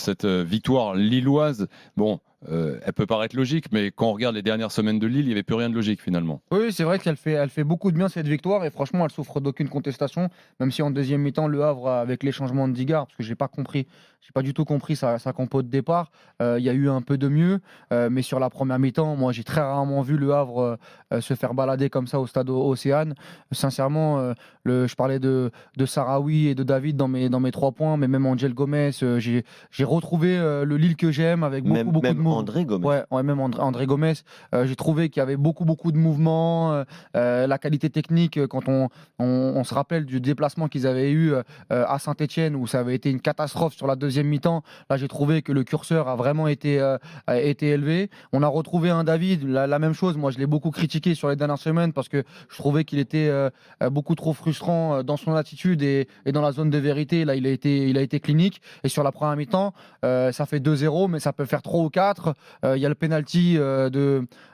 cette victoire lilloise. Bon, elle peut paraître logique, mais quand on regarde les dernières semaines de Lille, il n'y avait plus rien de logique finalement. Oui, c'est vrai elle fait beaucoup de bien cette victoire et franchement, elle souffre d'aucune contestation. Même si en deuxième mi-temps, Le Havre, avec les changements de Digard, parce que j'ai pas du tout compris sa compo de départ, il y a eu un peu de mieux. Mais sur la première mi-temps, moi, j'ai très rarement vu Le Havre se faire balader comme ça au stade Océane. Sincèrement, je parlais de Sarawi et de David dans mes 3 points, mais même Angel Gomez, j'ai retrouvé le Lille que j'aime avec beaucoup de Même mouvements. André Gomez. Ouais, même André Gomez. J'ai trouvé qu'il y avait beaucoup de mouvements, la qualité technique, quand on se rappelle du déplacement qu'ils avaient eu à Saint-Etienne, où ça avait été une catastrophe sur la deuxième mi-temps. Là, j'ai trouvé que le curseur a été élevé. On a retrouvé un David, la même chose. Moi, je l'ai beaucoup critiqué sur les dernières semaines parce que je trouvais qu'il était beaucoup trop frustrant dans son attitude et dans la zone de vérité. Là, il a été clinique. Et sur la première mi-temps, ça fait 2-0, mais ça peut faire 3 ou 4. Il y a le penalty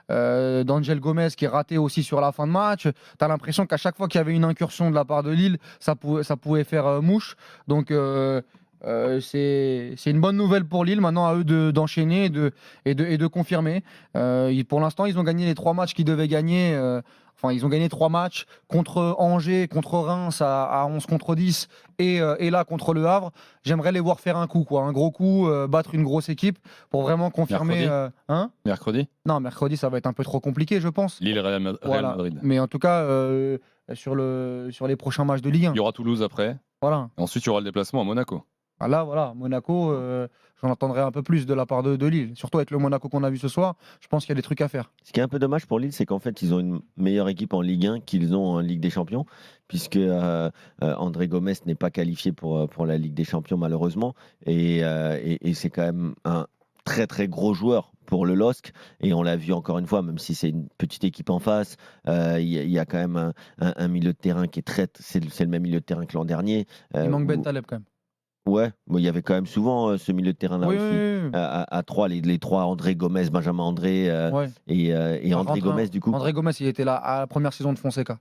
d'Angel Gomez qui est raté aussi sur la fin de match. Tu as l'impression qu'à chaque fois qu'il y avait une incursion de la part de Lille, ça pouvait faire mouche. Donc c'est une bonne nouvelle pour Lille. Maintenant, à eux d'enchaîner et de confirmer. Pour l'instant, ils ont gagné les 3 matchs qu'ils devaient gagner. Enfin, ils ont gagné 3 matchs contre Angers, contre Reims à 11 contre 10 et là contre Le Havre. J'aimerais les voir faire un coup, quoi, un gros coup, battre une grosse équipe pour vraiment confirmer. Mercredi Non, mercredi, ça va être un peu trop compliqué, je pense. Lille, Real Madrid. Mais en tout cas, sur les prochains matchs de Ligue 1. Il y aura Toulouse après. Voilà. Ensuite, il y aura le déplacement à Monaco. Ah là, voilà, Monaco, j'en attendrai un peu plus de la part de Lille. Surtout avec le Monaco qu'on a vu ce soir, je pense qu'il y a des trucs à faire. Ce qui est un peu dommage pour Lille, c'est qu'en fait, ils ont une meilleure équipe en Ligue 1 qu'ils ont en Ligue des Champions, puisque André Gomez n'est pas qualifié pour la Ligue des Champions, malheureusement. Et c'est quand même un très, très gros joueur pour le LOSC. Et on l'a vu encore une fois, même si c'est une petite équipe en face, il y a quand même un milieu de terrain qui est c'est le même milieu de terrain que l'an dernier. Il manque Ben Taleb quand même. Ouais, il y avait quand même souvent ce milieu de terrain-là Oui, aussi. oui. À 3, les 3, André Gomez, Benjamin André Ouais. et André Gomez, du coup. André Gomez, il était là à la première saison de Fonseca.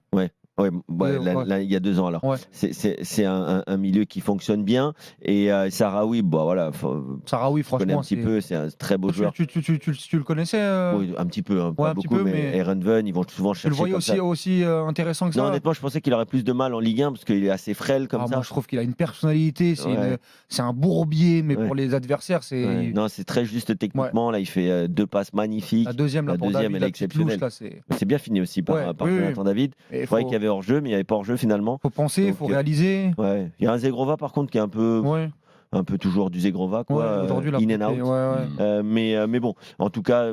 Là, il y a 2 ans alors. Ouais. C'est un milieu qui fonctionne bien. Et Sarawi, Sarawi, je connais franchement, un petit peu, c'est un très beau joueur. Tu le connaissais Oui, un petit peu, pas un petit beaucoup, peu, mais Ehrenven, ils vont souvent tu chercher. le voyais aussi intéressant que ça? Non, honnêtement, je pensais qu'il aurait plus de mal en Ligue 1 parce qu'il est assez frêle comme ça. Moi, je trouve qu'il a une personnalité, Ouais. c'est un bourbier, mais Ouais. pour les adversaires, c'est. Ouais. Non, c'est très juste techniquement. Là, il fait 2 passes magnifiques. La deuxième, pour David, elle est la petite exceptionnelle. louche, là, c'est bien fini aussi par Jonathan David. Je croyais qu'il y avait hors-jeu, mais il n'y avait pas hors-jeu finalement. Faut penser, il faut réaliser. Ouais. Il y a un Zegrova par contre qui est un peu toujours du Zegrova, quoi. Aujourd'hui, In and out. Mais bon, en tout cas,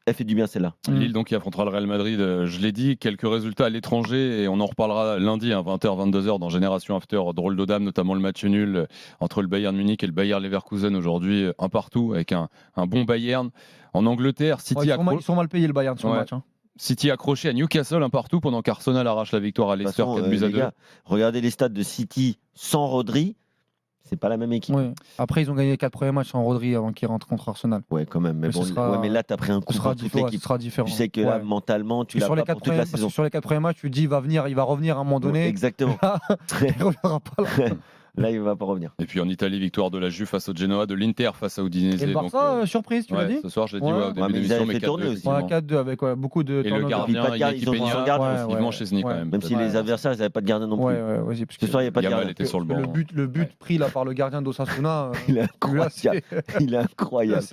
elle fait du bien celle-là. Lille donc qui affrontera le Real Madrid, je l'ai dit, quelques résultats à l'étranger et on en reparlera lundi à 20h, 22h dans Génération After, drôle d'Odam, notamment le match nul entre le Bayern Munich et le Bayer Leverkusen aujourd'hui, un partout avec un bon Bayern. En Angleterre, City ils sont mal payés le Bayern sur le match. City accroché à Newcastle un partout pendant qu'Arsenal arrache la victoire à Leicester 4-2. Regardez les stats de City sans Rodri, c'est pas la même équipe. Ouais. Après, ils ont gagné les 4 premiers matchs sans Rodri avant qu'il rentre contre Arsenal. Ouais, quand même. Mais là, tu as pris un coup pour toute l'équipe. Ce sera différent. Tu sais que là, mentalement, tu l'as pas pour toute la saison. Sur les 4 premiers matchs, tu te dis il va revenir à un moment donné. Ouais, exactement. Il reviendra pas là. Là, il ne va pas revenir. Et puis en Italie, victoire de la Juve face au Genoa, de l'Inter face à Udinese. Et le Barça, surprise, tu l'as dit? Ce soir, je l'ai dit au début de l'émission, mais 4-2 avec beaucoup de. Et le gardien, ils ont son gardien. vivement chez Sny quand même. Même si les adversaires, ils n'avaient pas de gardien non plus. Ce soir, il n'y a pas de gardien. était sur le banc. Le but pris là par le gardien d'Osasuna. Il est incroyable. Il est incroyable.